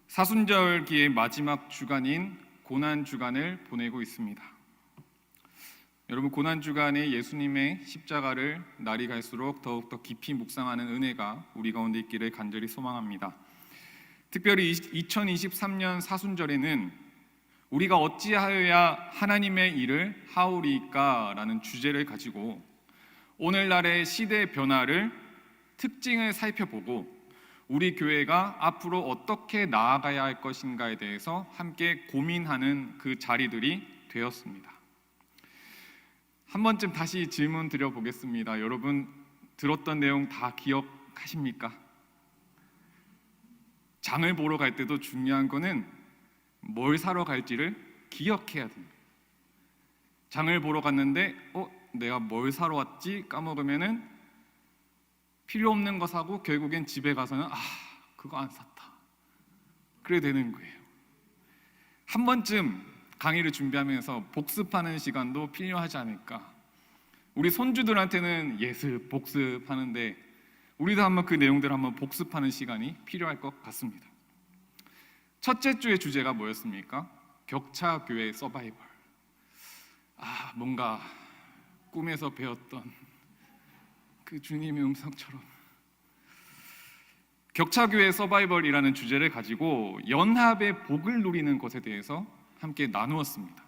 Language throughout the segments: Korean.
사순절기의 마지막 주간인 고난주간을 보내고 있습니다. 여러분, 고난주간에 예수님의 십자가를 날이 갈수록 더욱더 깊이 묵상하는 은혜가 우리 가운데 있기를 간절히 소망합니다. 특별히 2023년 사순절에는 우리가 어찌하여야 하나님의 일을 하오리까 라는 주제를 가지고 오늘날의 시대 변화를 특징을 살펴보고 우리 교회가 앞으로 어떻게 나아가야 할 것인가에 대해서 함께 고민하는 그 자리들이 되었습니다. 한 번쯤 다시 질문 드려보겠습니다. 여러분, 들었던 내용 다 기억하십니까? 장을 보러 갈 때도 중요한 거는 뭘 사러 갈지를 기억해야 됩니다. 장을 보러 갔는데 내가 뭘 사러 왔지? 까먹으면은 필요 없는 거 사고 결국엔 집에 가서는 그거 안 샀다. 그래 되는 거예요. 한 번쯤 강의를 준비하면서 복습하는 시간도 필요하지 않을까. 우리 손주들한테는 예습, 복습하는데 우리도 한번 그 내용들을 한번 복습하는 시간이 필요할 것 같습니다. 첫째 주의 주제가 뭐였습니까? 격차교회 서바이벌. 뭔가 꿈에서 배웠던 그 주님의 음성처럼 격차교회 서바이벌이라는 주제를 가지고 연합의 복을 누리는 것에 대해서 함께 나누었습니다.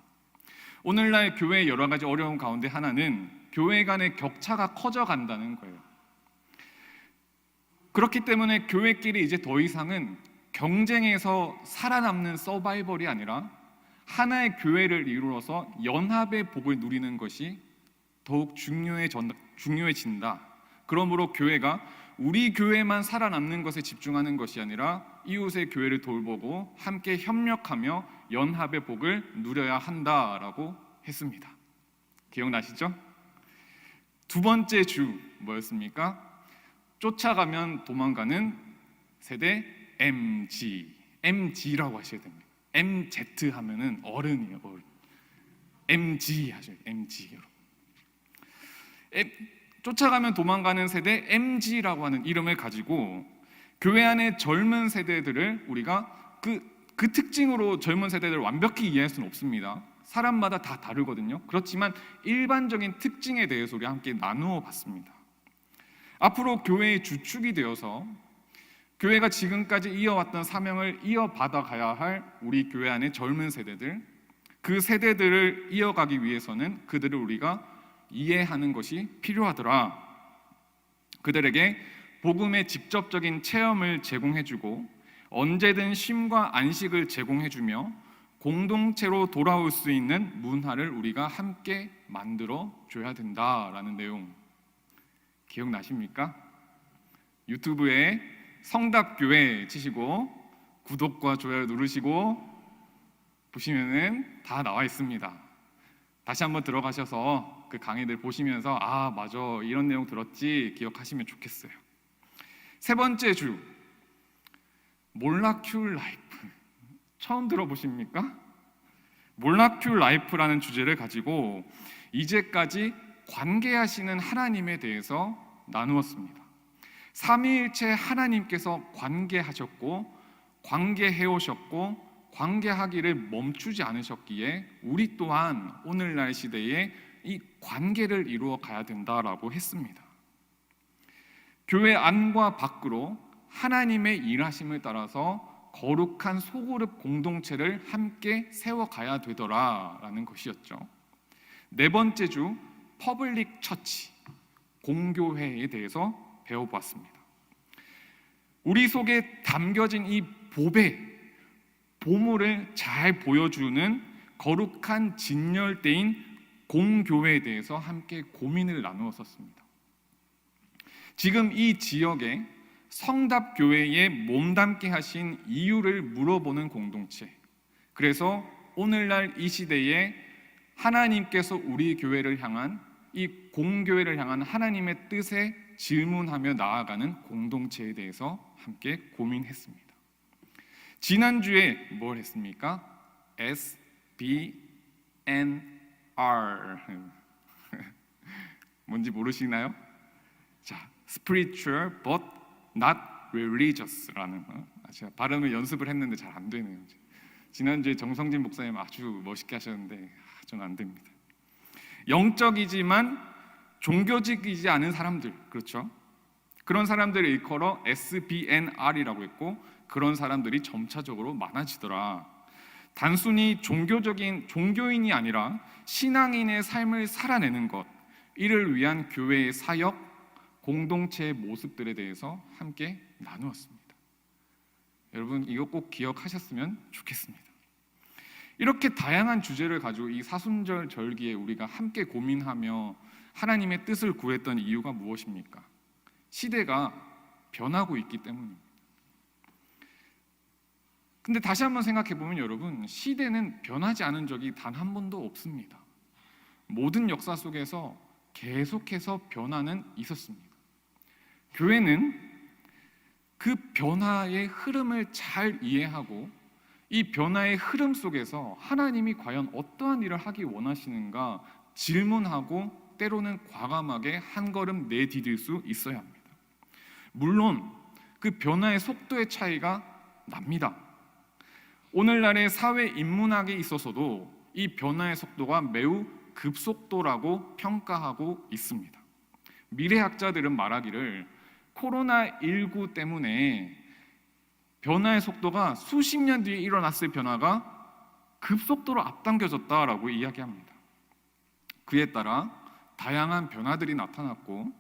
오늘날 교회의 여러 가지 어려움 가운데 하나는 교회 간의 격차가 커져간다는 거예요. 그렇기 때문에 교회끼리 이제 더 이상은 경쟁에서 살아남는 서바이벌이 아니라 하나의 교회를 이루어서 연합의 복을 누리는 것이 더욱 중요해진다. 그러므로 교회가 우리 교회만 살아남는 것에 집중하는 것이 아니라 이웃의 교회를 돌보고 함께 협력하며 연합의 복을 누려야 한다라고 했습니다. 기억나시죠? 두 번째 주 뭐였습니까? 쫓아가면 도망가는 세대 MG라고 하셔야 됩니다. MZ 하면은 어른이에요, 어른. MG 하셔야 돼요, MG 여러분. 쫓아가면 도망가는 세대 MG라고 하는 이름을 가지고 교회 안의 젊은 세대들을 우리가 그 특징으로 젊은 세대들을 완벽히 이해할 수는 없습니다. 사람마다 다 다르거든요. 그렇지만 일반적인 특징에 대해서 우리 함께 나누어 봤습니다. 앞으로 교회의 주축이 되어서 교회가 지금까지 이어왔던 사명을 이어받아 가야 할 우리 교회 안의 젊은 세대들, 그 세대들을 이어가기 위해서는 그들을 우리가 이해하는 것이 필요하더라. 그들에게 복음의 직접적인 체험을 제공해주고 언제든 쉼과 안식을 제공해주며 공동체로 돌아올 수 있는 문화를 우리가 함께 만들어줘야 된다라는 내용 기억나십니까? 유튜브에 성답교회 치시고 구독과 좋아요 누르시고 보시면은 다 나와 있습니다. 다시 한번 들어가셔서 그 강의들 보시면서 맞아, 이런 내용 들었지 기억하시면 좋겠어요. 세 번째 주 몰라큐 라이프 처음 들어보십니까? 몰라큐 라이프라는 주제를 가지고 이제까지 관계하시는 하나님에 대해서 나누었습니다. 삼위일체 하나님께서 관계하셨고 관계해오셨고 관계하기를 멈추지 않으셨기에 우리 또한 오늘날 시대에 이 관계를 이루어 가야 된다라고 했습니다. 교회 안과 밖으로 하나님의 일하심을 따라서 거룩한 소그룹 공동체를 함께 세워가야 되더라라는 것이었죠. 네 번째 주 퍼블릭 처치, 공교회에 대해서 배워보았습니다. 우리 속에 담겨진 이 보물을 잘 보여주는 거룩한 진열대인 공교회에 대해서 함께 고민을 나누었습니다. 지금 이 지역에 성답교회에 몸담게 하신 이유를 물어보는 공동체, 그래서 오늘날 이 시대에 하나님께서 우리 교회를 향한 이 공교회를 향한 하나님의 뜻에 질문하며 나아가는 공동체에 대해서 함께 고민했습니다. 지난주에 뭘 했습니까? SBNR 뭔지 모르시나요? 자, spiritual but not religious라는 제가 발음을 연습을 했는데 잘 안 되네요. 지난주에 정성진 목사님 아주 멋있게 하셨는데 저는 안 됩니다. 영적이지만 종교직이지 않은 사람들, 그렇죠? 그런 사람들을 일컬어 SBNR이라고 했고, 그런 사람들이 점차적으로 많아지더라. 단순히 종교인이 아니라 신앙인의 삶을 살아내는 것, 이를 위한 교회의 사역, 공동체의 모습들에 대해서 함께 나누었습니다. 여러분 이거 꼭 기억하셨으면 좋겠습니다. 이렇게 다양한 주제를 가지고 이 사순절 절기에 우리가 함께 고민하며 하나님의 뜻을 구했던 이유가 무엇입니까? 시대가 변하고 있기 때문입니다. 근데 다시 한번 생각해 보면 여러분, 시대는 변하지 않은 적이 단 한 번도 없습니다. 모든 역사 속에서 계속해서 변화는 있었습니다. 교회는 그 변화의 흐름을 잘 이해하고 이 변화의 흐름 속에서 하나님이 과연 어떠한 일을 하기 원하시는가 질문하고 때로는 과감하게 한 걸음 내디딜 수 있어야 합니다. 물론 그 변화의 속도의 차이가 납니다. 오늘날의 사회 인문학에 있어서도 이 변화의 속도가 매우 급속도라고 평가하고 있습니다. 미래학자들은 말하기를 코로나19 때문에 변화의 속도가 수십 년 뒤에 일어났을 변화가 급속도로 앞당겨졌다라고 이야기합니다. 그에 따라 다양한 변화들이 나타났고,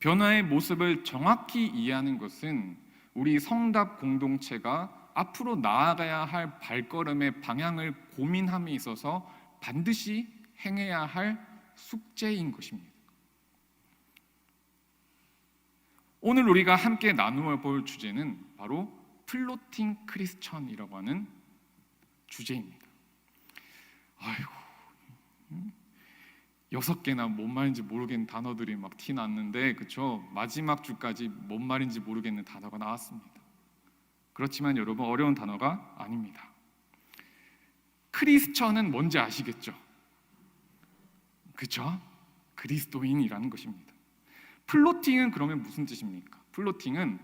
변화의 모습을 정확히 이해하는 것은 우리 성답 공동체가 앞으로 나아가야 할 발걸음의 방향을 고민함에 있어서 반드시 행해야 할 숙제인 것입니다. 오늘 우리가 함께 나누어 볼 주제는 바로 플로팅 크리스천이라고 하는 주제입니다. 아이고, 6개나 뭔 말인지 모르겠는 단어들이 막 티났는데, 그렇죠? 마지막 주까지 뭔 말인지 모르겠는 단어가 나왔습니다. 그렇지만 여러분, 어려운 단어가 아닙니다. 크리스천은 뭔지 아시겠죠? 그렇죠? 그리스도인이라는 것입니다. 플로팅은 그러면 무슨 뜻입니까? 플로팅은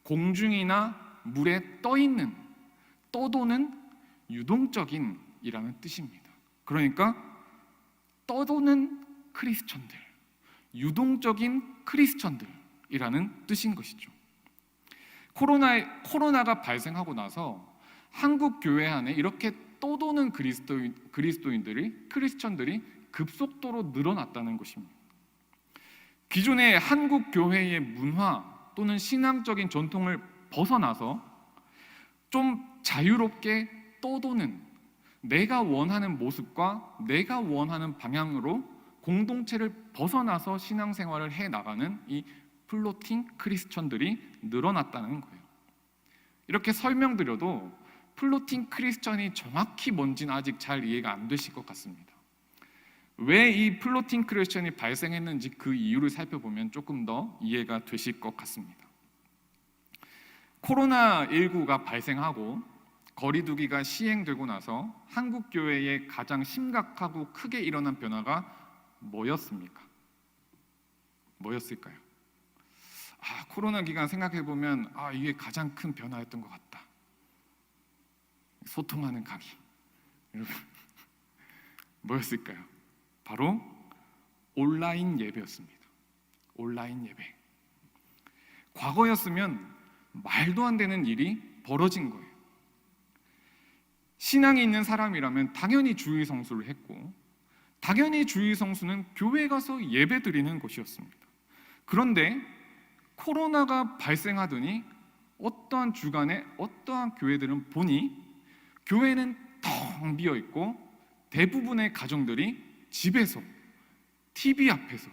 공중이나 물에 떠있는, 떠도는 유동적인이라는 뜻입니다. 그러니까 떠도는 크리스천들, 유동적인 크리스천들이라는 뜻인 것이죠. 코로나가 발생하고 나서 한국 교회 안에 이렇게 떠도는 크리스천들이 급속도로 늘어났다는 것입니다. 기존의 한국 교회의 문화 또는 신앙적인 전통을 벗어나서 좀 자유롭게 떠도는, 내가 원하는 모습과 내가 원하는 방향으로 공동체를 벗어나서 신앙생활을 해나가는 이 플로팅 크리스천들이 늘어났다는 거예요. 이렇게 설명드려도 플로팅 크리스천이 정확히 뭔지는 아직 잘 이해가 안 되실 것 같습니다. 왜 이 플로팅 크리스천이 발생했는지 그 이유를 살펴보면 조금 더 이해가 되실 것 같습니다. 코로나19가 발생하고 거리두기가 시행되고 나서 한국 교회에 가장 심각하고 크게 일어난 변화가 뭐였습니까? 뭐였을까요? 코로나 기간 생각해보면 이게 가장 큰 변화였던 것 같다. 소통하는 강의. 여러분, 뭐였을까요? 바로 온라인 예배였습니다. 온라인 예배. 과거였으면 말도 안 되는 일이 벌어진 거예요. 신앙이 있는 사람이라면 당연히 주일 성수를 했고, 당연히 주일 성수는 교회 가서 예배 드리는 것이었습니다. 그런데 코로나가 발생하더니 어떠한 주간에 어떠한 교회들은 보니 교회는 텅 비어 있고 대부분의 가정들이 집에서, TV 앞에서,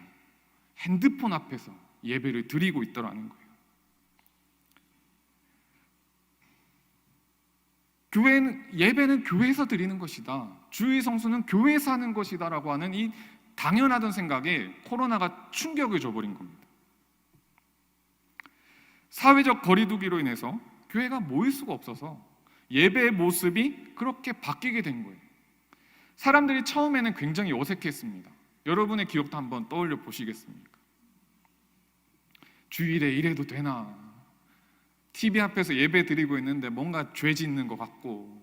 핸드폰 앞에서 예배를 드리고 있더라는 거예요. 예배는 교회에서 드리는 것이다, 주일 성수는 교회에서 하는 것이다 라고 하는 이 당연하던 생각에 코로나가 충격을 줘버린 겁니다. 사회적 거리두기로 인해서 교회가 모일 수가 없어서 예배의 모습이 그렇게 바뀌게 된 거예요. 사람들이 처음에는 굉장히 어색했습니다. 여러분의 기억도 한번 떠올려 보시겠습니까? 주일에 이래도 되나? TV 앞에서 예배 드리고 있는데 뭔가 죄 짓는 것 같고,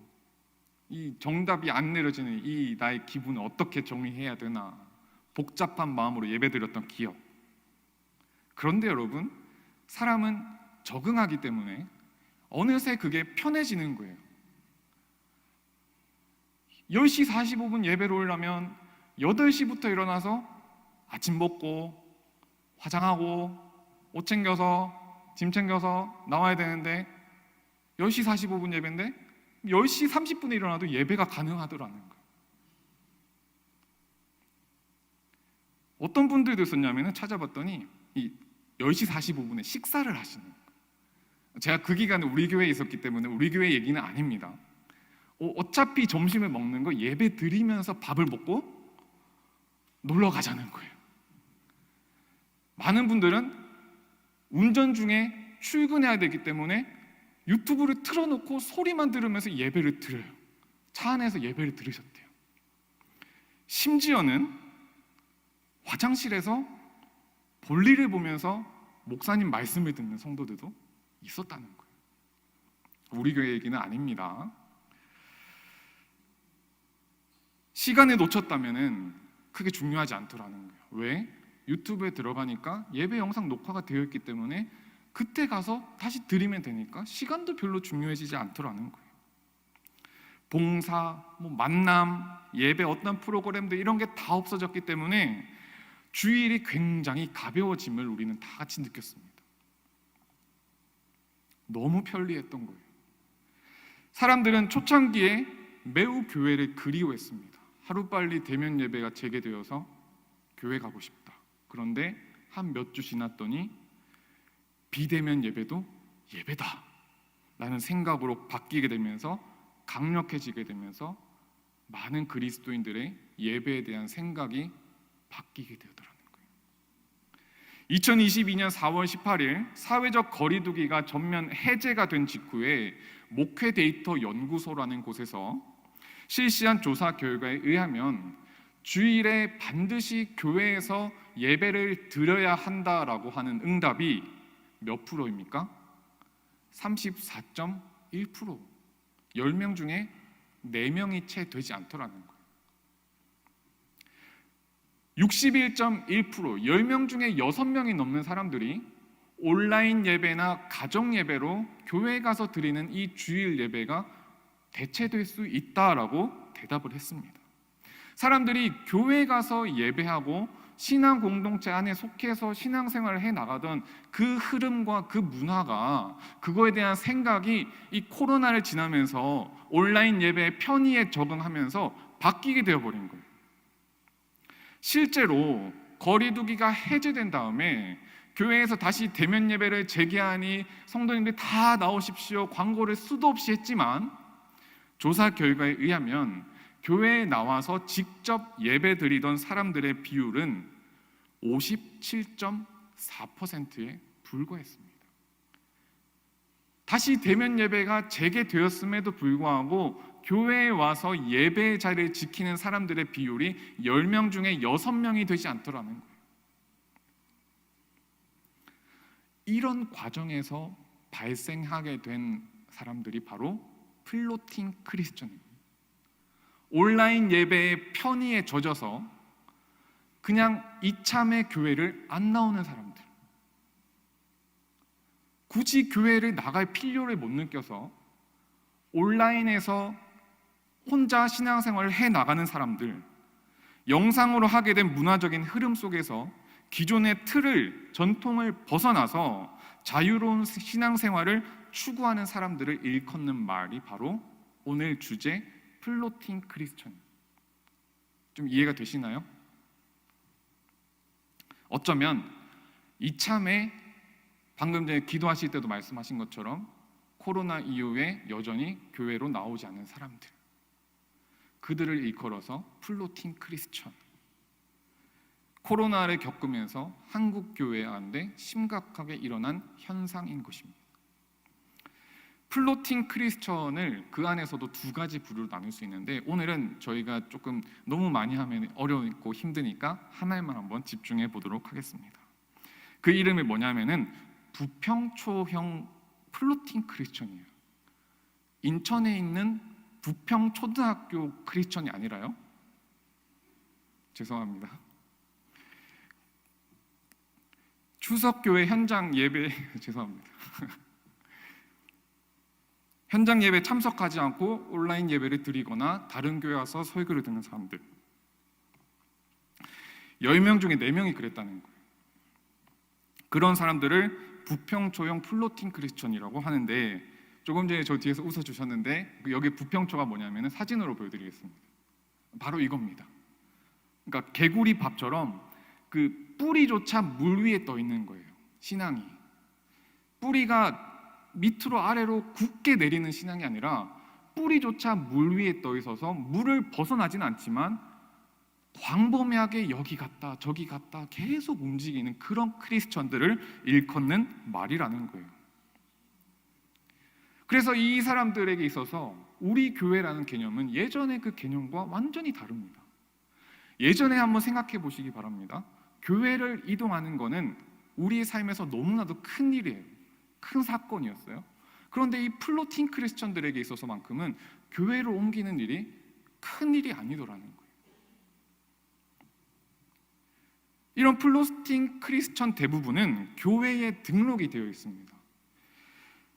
이 정답이 안 내려지는 이 나의 기분을 어떻게 정리해야 되나 복잡한 마음으로 예배 드렸던 기억. 그런데 여러분, 사람은 적응하기 때문에 어느새 그게 편해지는 거예요. 10시 45분 예배로 오려면 8시부터 일어나서 아침 먹고 화장하고 옷 챙겨서 짐 챙겨서 나와야 되는데 10시 45분 예배인데 10시 30분에 일어나도 예배가 가능하더라는 거예요. 어떤 분들도 있었냐면 찾아봤더니 이 10시 45분에 식사를 하시는 거예요. 제가 그 기간에 우리 교회에 있었기 때문에 우리 교회 얘기는 아닙니다. 어차피 점심을 먹는 거 예배 드리면서 밥을 먹고 놀러 가자는 거예요. 많은 분들은 운전 중에 출근해야 되기 때문에 유튜브를 틀어놓고 소리만 들으면서 예배를 드려요. 차 안에서 예배를 들으셨대요. 심지어는 화장실에서 볼일을 보면서 목사님 말씀을 듣는 성도들도 있었다는 거예요. 우리 교회 얘기는 아닙니다. 시간을 놓쳤다면 크게 중요하지 않더라는 거예요. 왜? 유튜브에 들어가니까 예배 영상 녹화가 되어 있기 때문에 그때 가서 다시 드리면 되니까 시간도 별로 중요해지지 않더라는 거예요. 봉사, 만남, 예배 어떤 프로그램들 이런 게 다 없어졌기 때문에 주일이 굉장히 가벼워짐을 우리는 다 같이 느꼈습니다. 너무 편리했던 거예요. 사람들은 초창기에 매우 교회를 그리워했습니다. 하루빨리 대면 예배가 재개되어서 교회 가고 싶다. 그런데 한 몇 주 지났더니 비대면 예배도 예배다 라는 생각으로 바뀌게 되면서 강력해지게 되면서 많은 그리스도인들의 예배에 대한 생각이 바뀌게 되더라는 거예요. 2022년 4월 18일 사회적 거리두기가 전면 해제가 된 직후에 목회 데이터 연구소라는 곳에서 실시한 조사 결과에 의하면 주일에 반드시 교회에서 예배를 드려야 한다라고 하는 응답이 몇 프로입니까? 34.1%. 10명 중에 4명이 채 되지 않더라는 거예요. 61.1%, 10명 중에 6명이 넘는 사람들이 온라인 예배나 가정 예배로 교회에 가서 드리는 이 주일 예배가 대체될 수 있다라고 대답을 했습니다. 사람들이 교회에 가서 예배하고 신앙 공동체 안에 속해서 신앙생활을 해나가던 그 흐름과 그 문화가, 그거에 대한 생각이 이 코로나를 지나면서 온라인 예배의 편의에 적응하면서 바뀌게 되어버린 거예요. 실제로 거리두기가 해제된 다음에 교회에서 다시 대면 예배를 재개하니 성도님들이 다 나오십시오 광고를 수도 없이 했지만 조사 결과에 의하면 교회에 나와서 직접 예배 드리던 사람들의 비율은 57.4%에 불과했습니다. 다시 대면 예배가 재개되었음에도 불구하고 교회에 와서 예배의 자리를 지키는 사람들의 비율이 10명 중에 6명이 되지 않더라는 거예요. 이런 과정에서 발생하게 된 사람들이 바로 플로팅 크리스천입니다. 온라인 예배의 편의에 젖어서 그냥 이참에 교회를 안 나오는 사람들, 굳이 교회를 나갈 필요를 못 느껴서 온라인에서 혼자 신앙생활을 해나가는 사람들, 영상으로 하게 된 문화적인 흐름 속에서 기존의 틀을, 전통을 벗어나서 자유로운 신앙생활을 추구하는 사람들을 일컫는 말이 바로 오늘 주제 플로팅 크리스천. 좀 이해가 되시나요? 어쩌면 이참에 방금 전에 기도하실 때도 말씀하신 것처럼 코로나 이후에 여전히 교회로 나오지 않는 사람들, 그들을 일컬어서 플로팅 크리스천. 코로나를 겪으면서 한국 교회 안에 심각하게 일어난 현상인 것입니다. 플로팅 크리스천을 그 안에서도 두 가지 부류로 나눌 수 있는데 오늘은 저희가 조금 너무 많이 하면 어려우고 힘드니까 하나에만 한번 집중해 보도록 하겠습니다. 그 이름이 뭐냐면은 부평초형 플로팅 크리스천이에요. 인천에 있는 부평 초등학교 크리스천이 아니라요? 죄송합니다. 추석교회 현장 예배 죄송합니다. 현장 예배 참석하지 않고 온라인 예배를 드리거나 다른 교회 와서 설교를 듣는 사람들 10명 중에 4명이 그랬다는 거예요. 그런 사람들을 부평초형 플로팅 크리스천이라고 하는데, 조금 전에 저 뒤에서 웃어주셨는데 여기 부평초가 뭐냐면 사진으로 보여드리겠습니다. 바로 이겁니다. 그러니까 개구리 밥처럼 그 뿌리조차 물 위에 떠 있는 거예요. 신앙이 뿌리가 밑으로 아래로 굳게 내리는 신앙이 아니라 뿌리조차 물 위에 떠 있어서 물을 벗어나진 않지만 광범위하게 여기 갔다 저기 갔다 계속 움직이는 그런 크리스천들을 일컫는 말이라는 거예요. 그래서 이 사람들에게 있어서 우리 교회라는 개념은 예전의 그 개념과 완전히 다릅니다. 예전에 한번 생각해 보시기 바랍니다. 교회를 이동하는 거는 우리의 삶에서 너무나도 큰 일이에요. 큰 사건이었어요. 그런데 이 플로팅 크리스천들에게 있어서만큼은 교회를 옮기는 일이 큰 일이 아니더라는 거예요. 이런 플로팅 크리스천 대부분은 교회에 등록이 되어 있습니다.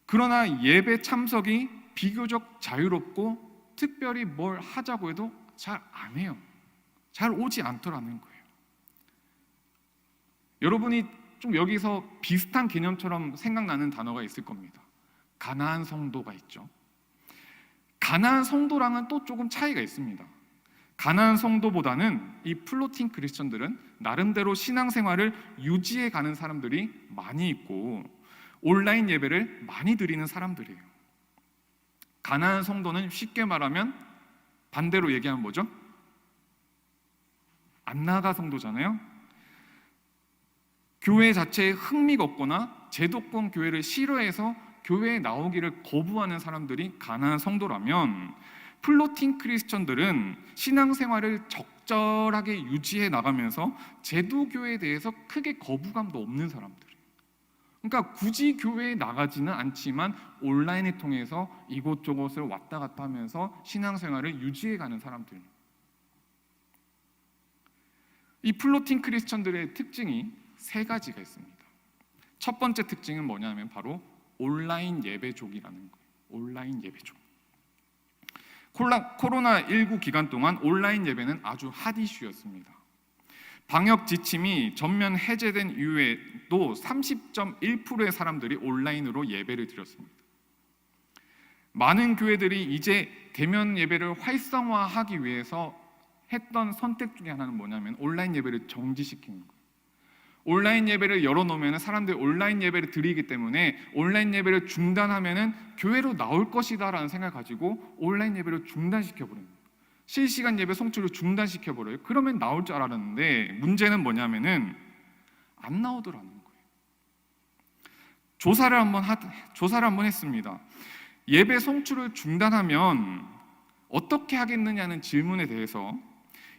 그러나 예배 참석이 비교적 자유롭고 특별히 뭘 하자고 해도 잘 안 해요. 잘 오지 않더라는 거예요. 여러분이 좀 여기서 비슷한 개념처럼 생각나는 단어가 있을 겁니다. 가나안 성도가 있죠. 가나안 성도랑은 또 조금 차이가 있습니다. 가나안 성도보다는 이 플로팅 크리스천들은 나름대로 신앙생활을 유지해 가는 사람들이 많이 있고 온라인 예배를 많이 드리는 사람들이에요. 가나안 성도는 쉽게 말하면 반대로 얘기하면 뭐죠? 안 나가 성도잖아요. 교회 자체에 흥미가 없거나 제도권 교회를 싫어해서 교회에 나오기를 거부하는 사람들이 가나안 성도라면, 플로팅 크리스천들은 신앙생활을 적절하게 유지해 나가면서 제도교회에 대해서 크게 거부감도 없는 사람들이에요. 그러니까 굳이 교회에 나가지는 않지만 온라인을 통해서 이곳저곳을 왔다 갔다 하면서 신앙생활을 유지해 가는 사람들이에요. 이 플로팅 크리스천들의 특징이 3가지가 있습니다. 첫 번째 특징은 뭐냐면 바로 온라인 예배족이라는 거예요. 온라인 예배족. 코로나19 기간 동안 온라인 예배는 아주 핫 이슈였습니다. 방역 지침이 전면 해제된 이후에도 30.1%의 사람들이 온라인으로 예배를 드렸습니다. 많은 교회들이 이제 대면 예배를 활성화하기 위해서 했던 선택 중에 하나는 뭐냐면 온라인 예배를 정지시키는 거예요. 온라인 예배를 열어놓으면 사람들이 온라인 예배를 드리기 때문에 온라인 예배를 중단하면 교회로 나올 것이다 라는 생각을 가지고 온라인 예배를 중단시켜버려요. 실시간 예배 송출을 중단시켜버려요. 그러면 나올 줄 알았는데 문제는 뭐냐면은 안 나오더라는 거예요. 조사를 한번 했습니다. 예배 송출을 중단하면 어떻게 하겠느냐는 질문에 대해서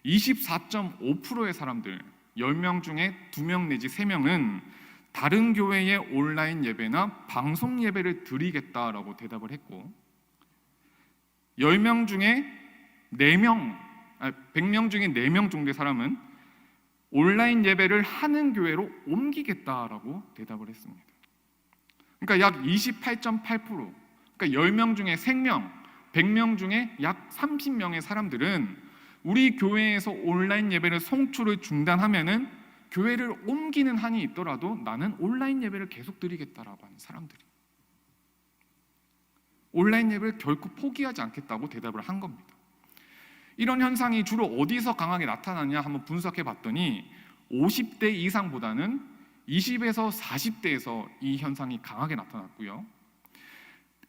24.5%의 사람들, 10명 중에 2명 내지 3명은 다른 교회의 온라인 예배나 방송 예배를 드리겠다라고 대답을 했고, 10명 중에 4명, 100명 중에 4명 정도의 사람은 온라인 예배를 하는 교회로 옮기겠다라고 대답을 했습니다. 그러니까 약 28.8%, 그러니까 10명 중에 3명, 100명 중에 약 30명의 사람들은 우리 교회에서 온라인 예배를 송출을 중단하면은 교회를 옮기는 한이 있더라도 나는 온라인 예배를 계속 드리겠다라고 하는 사람들이, 온라인 예배를 결코 포기하지 않겠다고 대답을 한 겁니다. 이런 현상이 주로 어디서 강하게 나타나냐 한번 분석해 봤더니 50대 이상보다는 20에서 40대에서 이 현상이 강하게 나타났고요.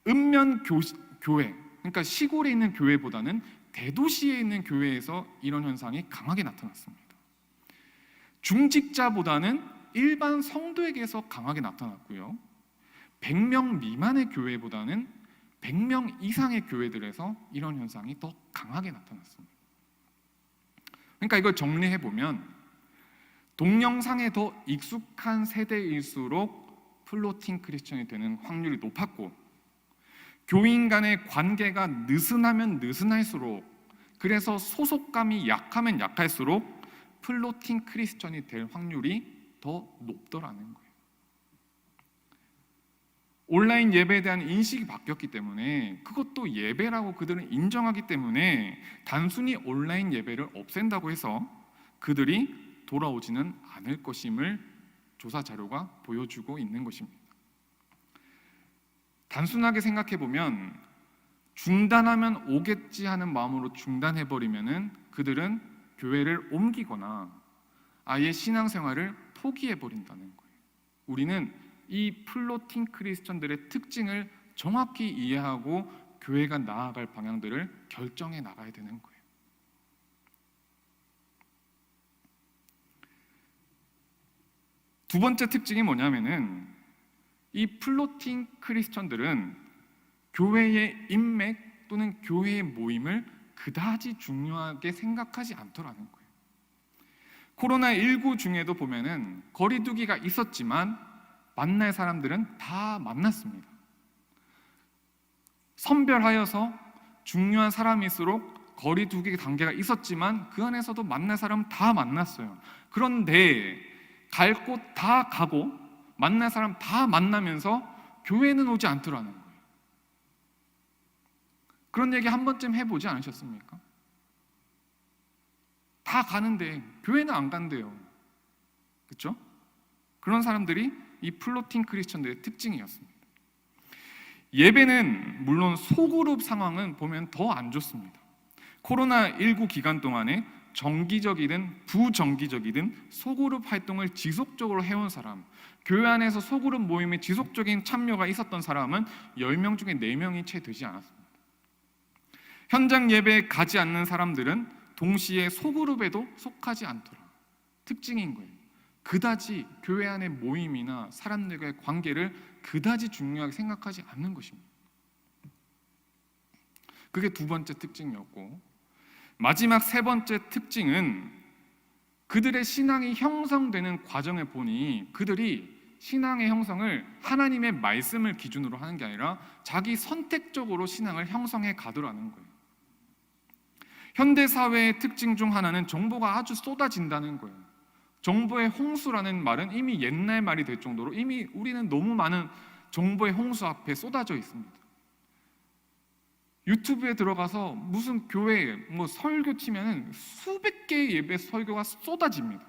읍면 교회, 그러니까 시골에 있는 교회보다는 대도시에 있는 교회에서 이런 현상이 강하게 나타났습니다. 중직자보다는 일반 성도에게서 강하게 나타났고요. 100명 미만의 교회보다는 100명 이상의 교회들에서 이런 현상이 더 강하게 나타났습니다. 그러니까 이걸 정리해 보면 동영상에 더 익숙한 세대일수록 플로팅 크리스천이 되는 확률이 높았고, 교인 간의 관계가 느슨하면 느슨할수록, 그래서 소속감이 약하면 약할수록 플로팅 크리스천이 될 확률이 더 높더라는 거예요. 온라인 예배에 대한 인식이 바뀌었기 때문에, 그것도 예배라고 그들은 인정하기 때문에 단순히 온라인 예배를 없앤다고 해서 그들이 돌아오지는 않을 것임을 조사 자료가 보여주고 있는 것입니다. 단순하게 생각해 보면 중단하면 오겠지 하는 마음으로 중단해버리면은 그들은 교회를 옮기거나 아예 신앙생활을 포기해버린다는 거예요. 우리는 이 플로팅 크리스천들의 특징을 정확히 이해하고 교회가 나아갈 방향들을 결정해 나가야 되는 거예요. 두 번째 특징이 뭐냐면은, 이 플로팅 크리스천들은 교회의 인맥 또는 교회의 모임을 그다지 중요하게 생각하지 않더라는 거예요. 코로나19 중에도 보면은 거리두기가 있었지만 만날 사람들은 다 만났습니다. 선별하여서 중요한 사람일수록 거리두기 단계가 있었지만 그 안에서도 만날 사람은 다 만났어요. 그런데 갈 곳 다 가고 만날 사람 다 만나면서 교회는 오지 않더라는 거예요. 그런 얘기 한 번쯤 해보지 않으셨습니까? 다 가는데 교회는 안 간대요. 그렇죠? 그런 사람들이 이 플로팅 크리스천들의 특징이었습니다. 예배는 물론 소그룹 상황은 보면 더 안 좋습니다. 코로나19 기간 동안에 정기적이든 부정기적이든 소그룹 활동을 지속적으로 해온 사람, 교회 안에서 소그룹 모임에 지속적인 참여가 있었던 사람은 10명 중에 4명이 채 되지 않았습니다. 현장 예배에 가지 않는 사람들은 동시에 소그룹에도 속하지 않더라. 특징인 거예요. 그다지 교회 안의 모임이나 사람들과의 관계를 그다지 중요하게 생각하지 않는 것입니다. 그게 두 번째 특징이었고, 마지막 세 번째 특징은 그들의 신앙이 형성되는 과정을 보니 그들이 신앙의 형성을 하나님의 말씀을 기준으로 하는 게 아니라 자기 선택적으로 신앙을 형성해 가더라는 거예요. 현대 사회의 특징 중 하나는 정보가 아주 쏟아진다는 거예요. 정보의 홍수라는 말은 이미 옛날 말이 될 정도로 이미 우리는 너무 많은 정보의 홍수 앞에 쏟아져 있습니다. 유튜브에 들어가서 무슨 교회 설교 치면은 수백 개의 예배 설교가 쏟아집니다.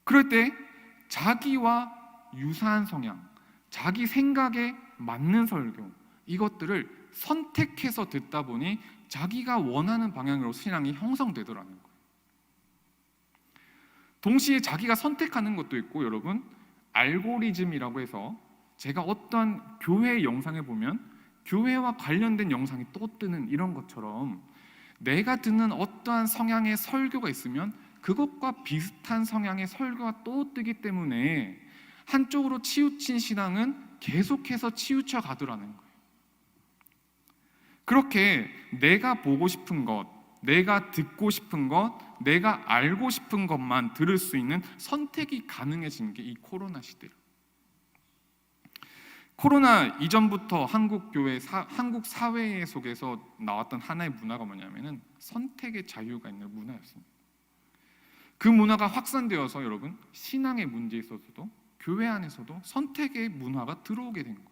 그럴 때 자기와 유사한 성향, 자기 생각에 맞는 설교, 이것들을 선택해서 듣다 보니 자기가 원하는 방향으로 신앙이 형성되더라는 거예요. 동시에 자기가 선택하는 것도 있고, 여러분, 알고리즘이라고 해서 제가 어떠한 교회 영상을 보면 교회와 관련된 영상이 또 뜨는 이런 것처럼 내가 듣는 어떠한 성향의 설교가 있으면 그것과 비슷한 성향의 설교가 또 뜨기 때문에 한쪽으로 치우친 신앙은 계속해서 치우쳐 가더라는 거예요. 그렇게 내가 보고 싶은 것, 내가 듣고 싶은 것, 내가 알고 싶은 것만 들을 수 있는 선택이 가능해진 게 이 코로나 시대예요. 코로나 이전부터 한국 교회, 한국 사회 속에서 나왔던 하나의 문화가 뭐냐면은 선택의 자유가 있는 문화였습니다. 그 문화가 확산되어서 여러분, 신앙의 문제에 있어서도 교회 안에서도 선택의 문화가 들어오게 된 거예요.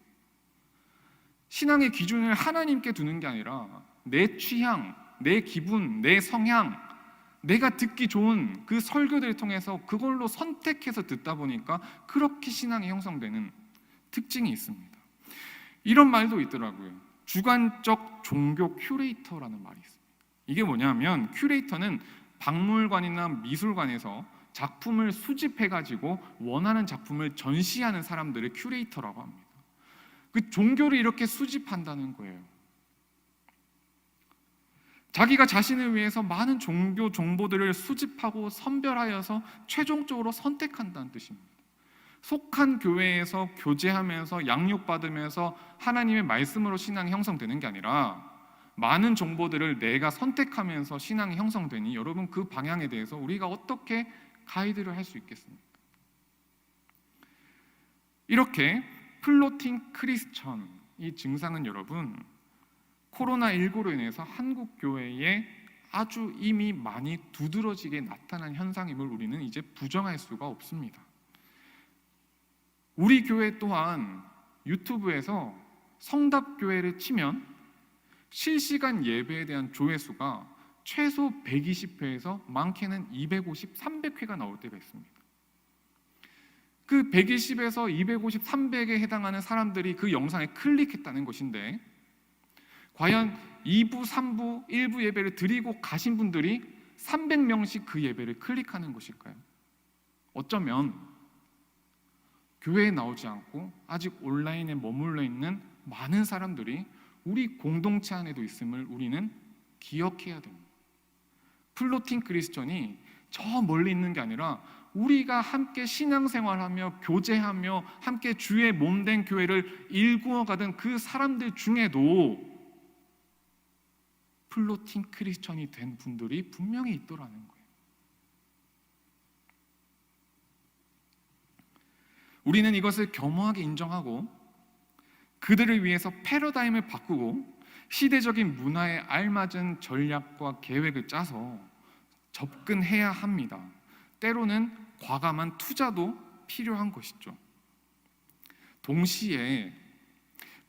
신앙의 기준을 하나님께 두는 게 아니라 내 취향, 내 기분, 내 성향, 내가 듣기 좋은 그 설교들을 통해서 그걸로 선택해서 듣다 보니까 그렇게 신앙이 형성되는 특징이 있습니다. 이런 말도 있더라고요. 주관적 종교 큐레이터라는 말이 있습니다. 이게 뭐냐면, 큐레이터는 박물관이나 미술관에서 작품을 수집해가지고 원하는 작품을 전시하는 사람들을 큐레이터라고 합니다. 그 종교를 이렇게 수집한다는 거예요. 자기가 자신을 위해서 많은 종교 정보들을 수집하고 선별하여서 최종적으로 선택한다는 뜻입니다. 속한 교회에서 교제하면서 양육받으면서 하나님의 말씀으로 신앙이 형성되는 게 아니라 많은 정보들을 내가 선택하면서 신앙이 형성되니 여러분, 그 방향에 대해서 우리가 어떻게 가이드를 할 수 있겠습니까? 이렇게 플로팅 크리스천 이 증상은 여러분 코로나19로 인해서 한국 교회에 아주 이미 많이 두드러지게 나타난 현상임을 우리는 이제 부정할 수가 없습니다. 우리 교회 또한 유튜브에서 성답교회를 치면 실시간 예배에 대한 조회수가 최소 120회에서 많게는 250, 300회가 나올 때가 있습니다. 그 120에서 250, 300에 해당하는 사람들이 그 영상에 클릭했다는 것인데 과연 2부, 3부, 1부 예배를 드리고 가신 분들이 300명씩 그 예배를 클릭하는 것일까요? 어쩌면 교회에 나오지 않고 아직 온라인에 머물러 있는 많은 사람들이 우리 공동체 안에도 있음을 우리는 기억해야 됩니다. 플로팅 크리스천이 저 멀리 있는 게 아니라 우리가 함께 신앙생활하며 교제하며 함께 주의 몸된 교회를 일구어가던 그 사람들 중에도 플로팅 크리스천이 된 분들이 분명히 있더라는 거예요. 우리는 이것을 겸허하게 인정하고 그들을 위해서 패러다임을 바꾸고 시대적인 문화에 알맞은 전략과 계획을 짜서 접근해야 합니다. 때로는 과감한 투자도 필요한 것이죠. 동시에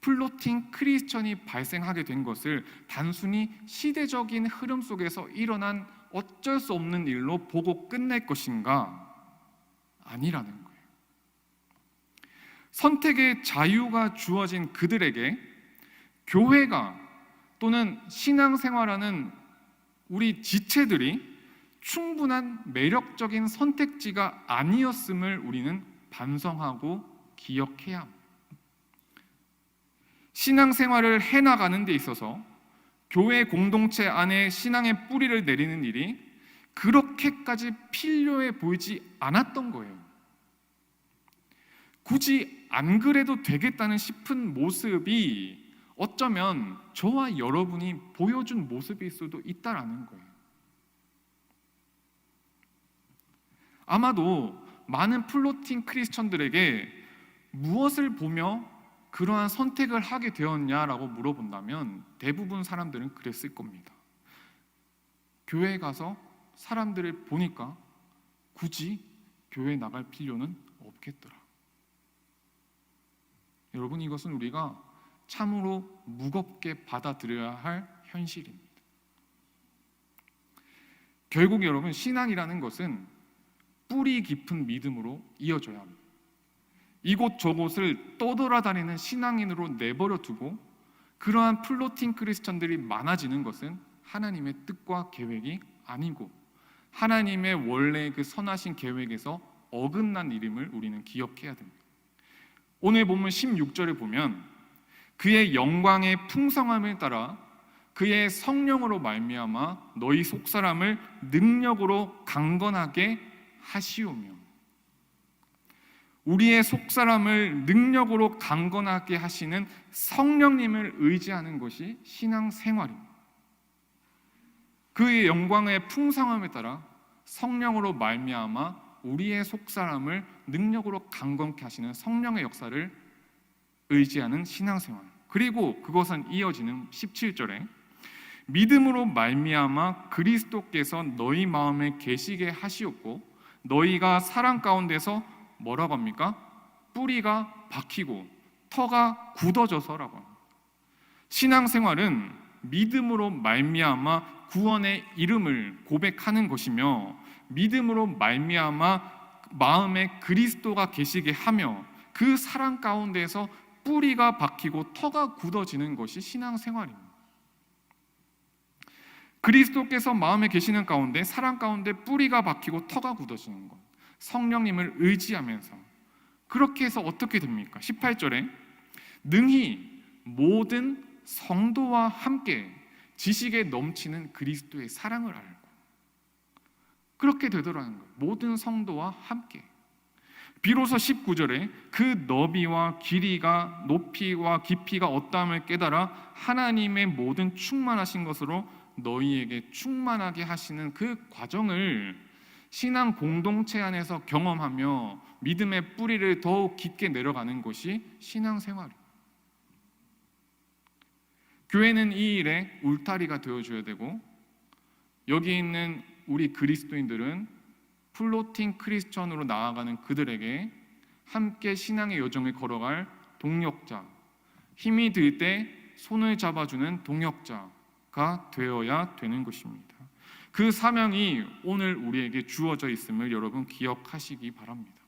플로팅 크리스천이 발생하게 된 것을 단순히 시대적인 흐름 속에서 일어난 어쩔 수 없는 일로 보고 끝낼 것인가? 아니라는 거예요. 선택의 자유가 주어진 그들에게 교회가 또는 신앙생활하는 우리 지체들이 충분한 매력적인 선택지가 아니었음을 우리는 반성하고 기억해야 합니다. 신앙생활을 해나가는 데 있어서 교회 공동체 안에 신앙의 뿌리를 내리는 일이 그렇게까지 필요해 보이지 않았던 거예요. 굳이 안 그래도 되겠다는 싶은 모습이 어쩌면 저와 여러분이 보여준 모습일 수도 있다라는 거예요. 아마도 많은 플로팅 크리스천들에게 무엇을 보며 그러한 선택을 하게 되었냐라고 물어본다면 대부분 사람들은 그랬을 겁니다. 교회에 가서 사람들을 보니까 굳이 교회 나갈 필요는 없겠더라. 여러분, 이것은 우리가 참으로 무겁게 받아들여야 할 현실입니다. 결국 여러분, 신앙이라는 것은 뿌리 깊은 믿음으로 이어져야 합니다. 이곳저곳을 떠돌아다니는 신앙인으로 내버려 두고 그러한 플로팅 크리스천들이 많아지는 것은 하나님의 뜻과 계획이 아니고 하나님의 원래 그 선하신 계획에서 어긋난 일임을 우리는 기억해야 됩니다. 오늘 본문 16절에 보면 그의 영광의 풍성함을 따라 그의 성령으로 말미암아 너희 속사람을 능력으로 강건하게 하시오며, 우리의 속사람을 능력으로 강건하게 하시는 성령님을 의지하는 것이 신앙생활입니다. 그의 영광의 풍성함에 따라 성령으로 말미암아 우리의 속사람을 능력으로 강건케 하시는 성령의 역사를 의지하는 신앙생활. 그리고 그것은 이어지는 17절에 믿음으로 말미암아 그리스도께서 너희 마음에 계시게 하시었고 너희가 사랑 가운데서 뭐라고 합니까? 뿌리가 박히고 터가 굳어져서라고 합니다. 신앙생활은 믿음으로 말미암아 구원의 이름을 고백하는 것이며 믿음으로 말미암아 마음에 그리스도가 계시게 하며 그 사랑 가운데서 뿌리가 박히고 터가 굳어지는 것이 신앙생활입니다. 그리스도께서 마음에 계시는 가운데 사랑 가운데 뿌리가 박히고 터가 굳어지는 것, 성령님을 의지하면서 그렇게 해서 어떻게 됩니까? 18절에 능히 모든 성도와 함께 지식에 넘치는 그리스도의 사랑을 알고, 그렇게 되더라는 거예요. 모든 성도와 함께. 비로소 19절에 그 너비와 길이가 높이와 깊이가 어떠함을 깨달아 하나님의 모든 충만하신 것으로 너희에게 충만하게 하시는 그 과정을 신앙 공동체 안에서 경험하며 믿음의 뿌리를 더욱 깊게 내려가는 것이 신앙생활이에요. 교회는 이 일에 울타리가 되어줘야 되고, 여기 있는 우리 그리스도인들은 플로팅 크리스천으로 나아가는 그들에게 함께 신앙의 여정을 걸어갈 동역자, 힘이 들 때 손을 잡아주는 동역자가 되어야 되는 것입니다. 그 사명이 오늘 우리에게 주어져 있음을 여러분 기억하시기 바랍니다.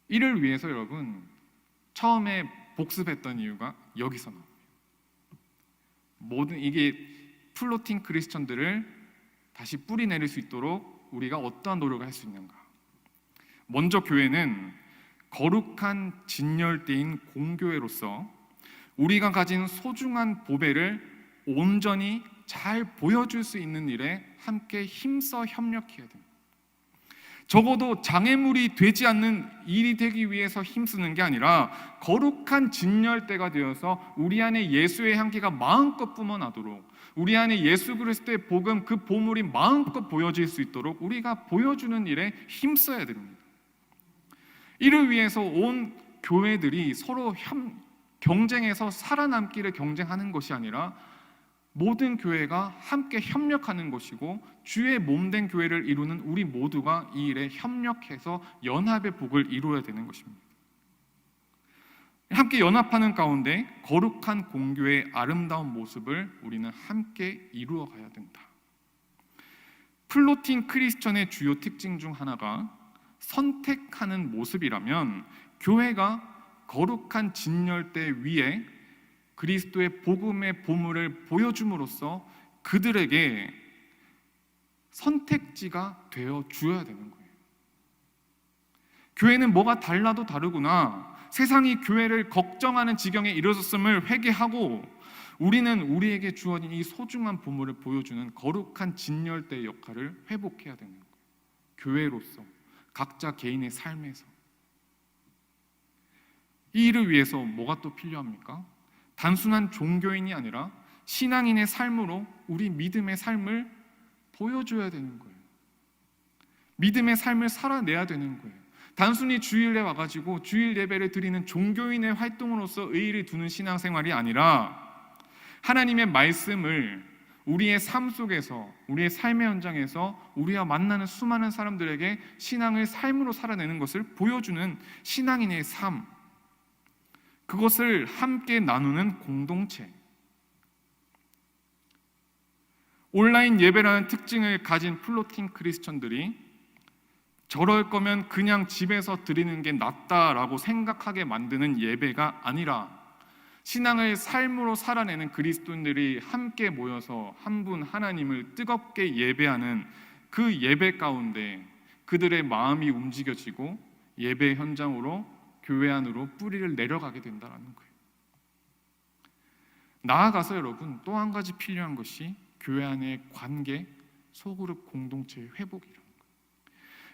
이를 위해서 여러분 처음에 복습했던 이유가 여기서 나옵니다. 모든 이게 플로팅 크리스천들을 다시 뿌리 내릴 수 있도록 우리가 어떠한 노력을 할 수 있는가? 먼저 교회는 거룩한 진열대인 공교회로서 우리가 가진 소중한 보배를 온전히 잘 보여줄 수 있는 일에 함께 힘써 협력해야 됩니다. 적어도 장애물이 되지 않는 일이 되기 위해서 힘쓰는 게 아니라 거룩한 진열대가 되어서 우리 안에 예수의 향기가 마음껏 뿜어나도록, 우리 안에 예수 그리스도의 복음, 그 보물이 마음껏 보여질 수 있도록 우리가 보여주는 일에 힘써야 됩니다. 이를 위해서 온 교회들이 서로 경쟁해서 살아남기를 경쟁하는 것이 아니라 모든 교회가 함께 협력하는 것이고, 주의 몸된 교회를 이루는 우리 모두가 이 일에 협력해서 연합의 복을 이루어야 되는 것입니다. 함께 연합하는 가운데 거룩한 공교의 아름다운 모습을 우리는 함께 이루어 가야 된다. 플로팅 크리스천의 주요 특징 중 하나가 선택하는 모습이라면, 교회가 거룩한 진열대 위에 그리스도의 복음의 보물을 보여줌으로써 그들에게 선택지가 되어 주어야 되는 거예요. 교회는 뭐가 달라도 다르구나, 세상이 교회를 걱정하는 지경에 이르렀음을 회개하고, 우리는 우리에게 주어진 이 소중한 보물을 보여주는 거룩한 진열대의 역할을 회복해야 되는 거예요. 교회로서, 각자 개인의 삶에서. 이 일을 위해서 뭐가 또 필요합니까? 단순한 종교인이 아니라 신앙인의 삶으로 우리 믿음의 삶을 보여줘야 되는 거예요. 믿음의 삶을 살아내야 되는 거예요. 단순히 주일에 와가지고 주일 예배를 드리는 종교인의 활동으로서 의의를 두는 신앙생활이 아니라 하나님의 말씀을 우리의 삶 속에서, 우리의 삶의 현장에서 우리와 만나는 수많은 사람들에게 신앙을 삶으로 살아내는 것을 보여주는 신앙인의 삶, 그것을 함께 나누는 공동체. 온라인 예배라는 특징을 가진 플로팅 크리스천들이 저럴 거면 그냥 집에서 드리는 게 낫다라고 생각하게 만드는 예배가 아니라, 신앙을 삶으로 살아내는 그리스도인들이 함께 모여서 한 분 하나님을 뜨겁게 예배하는 그 예배 가운데 그들의 마음이 움직여지고 예배 현장으로, 교회 안으로 뿌리를 내려가게 된다는 거예요. 나아가서 여러분 또 한 가지 필요한 것이 교회 안의 관계, 소그룹 공동체의 회복이라는 거예요.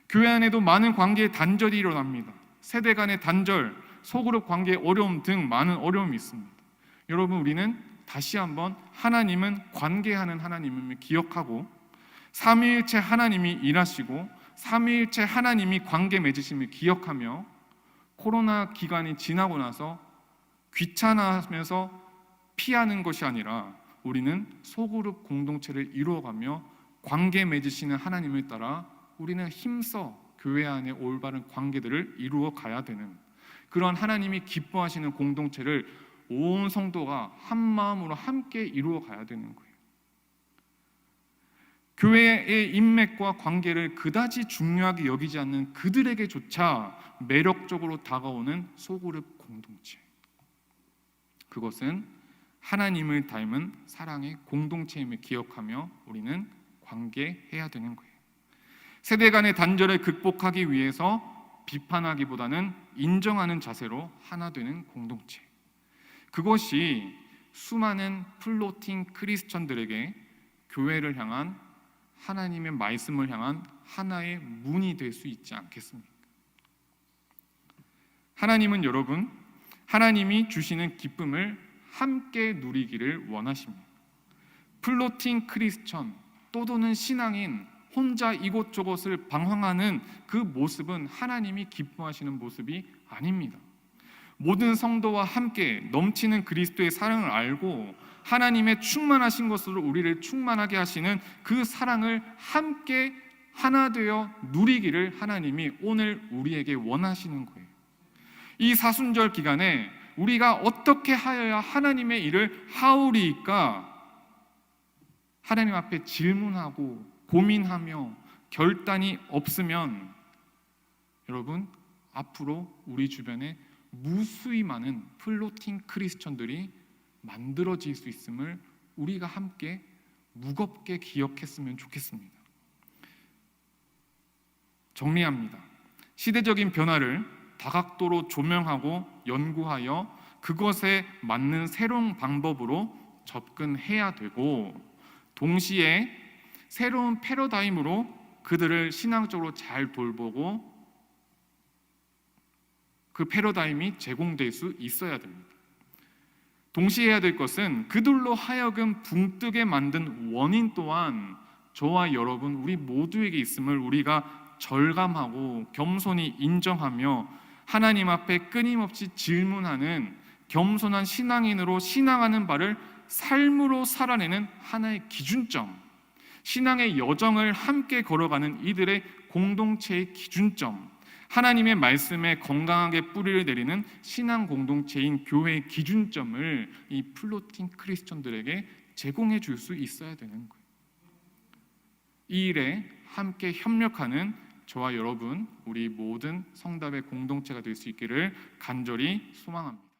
교회 안에도 많은 관계의 단절이 일어납니다. 세대 간의 단절, 소그룹 관계의 어려움 등 많은 어려움이 있습니다. 여러분, 우리는 다시 한번 하나님은 관계하는 하나님임을 기억하고, 삼위일체 하나님이 일하시고 삼위일체 하나님이 관계 맺으심을 기억하며, 코로나 기간이 지나고 나서 귀찮아하면서 피하는 것이 아니라 우리는 소그룹 공동체를 이루어가며 관계 맺으시는 하나님을 따라 우리는 힘써 교회 안에 올바른 관계들을 이루어 가야 되는 그런 하나님이 기뻐하시는 공동체를 온 성도가 한 마음으로 함께 이루어 가야 되는 거예요. 교회의 인맥과 관계를 그다지 중요하게 여기지 않는 그들에게조차 매력적으로 다가오는 소그룹 공동체, 그것은 하나님을 닮은 사랑의 공동체임을 기억하며 우리는 관계해야 되는 거예요. 세대 간의 단절을 극복하기 위해서 비판하기보다는 인정하는 자세로 하나 되는 공동체, 그것이 수많은 플로팅 크리스천들에게 교회를 향한, 하나님의 말씀을 향한 하나의 문이 될 수 있지 않겠습니까? 하나님은 여러분, 하나님이 주시는 기쁨을 함께 누리기를 원하십니다. 플로팅 크리스천, 또도는 신앙인 혼자 이곳저곳을 방황하는 그 모습은 하나님이 기뻐하시는 모습이 아닙니다. 모든 성도와 함께 넘치는 그리스도의 사랑을 알고 하나님의 충만하신 것으로 우리를 충만하게 하시는 그 사랑을 함께 하나 되어 누리기를 하나님이 오늘 우리에게 원하시는 거예요. 이 사순절 기간에 우리가 어떻게 하여야 하나님의 일을 하오리이까 하나님 앞에 질문하고 고민하며 결단이 없으면 여러분, 앞으로 우리 주변에 무수히 많은 플로팅 크리스천들이 만들어질 수 있음을 우리가 함께 무겁게 기억했으면 좋겠습니다. 정리합니다. 시대적인 변화를 다각도로 조명하고 연구하여 그것에 맞는 새로운 방법으로 접근해야 되고, 동시에 새로운 패러다임으로 그들을 신앙적으로 잘 돌보고 그 패러다임이 제공될 수 있어야 됩니다. 동시에 해야 될 것은 그들로 하여금 붕뜨게 만든 원인 또한 저와 여러분 우리 모두에게 있음을 우리가 절감하고 겸손히 인정하며 하나님 앞에 끊임없이 질문하는 겸손한 신앙인으로 신앙하는 바를 삶으로 살아내는 하나의 기준점, 신앙의 여정을 함께 걸어가는 이들의 공동체의 기준점, 하나님의 말씀에 건강하게 뿌리를 내리는 신앙 공동체인 교회의 기준점을 이 플로팅 크리스천들에게 제공해 줄 수 있어야 되는 거예요. 이 일에 함께 협력하는 저와 여러분, 우리 모든 성답의 공동체가 될 수 있기를 간절히 소망합니다.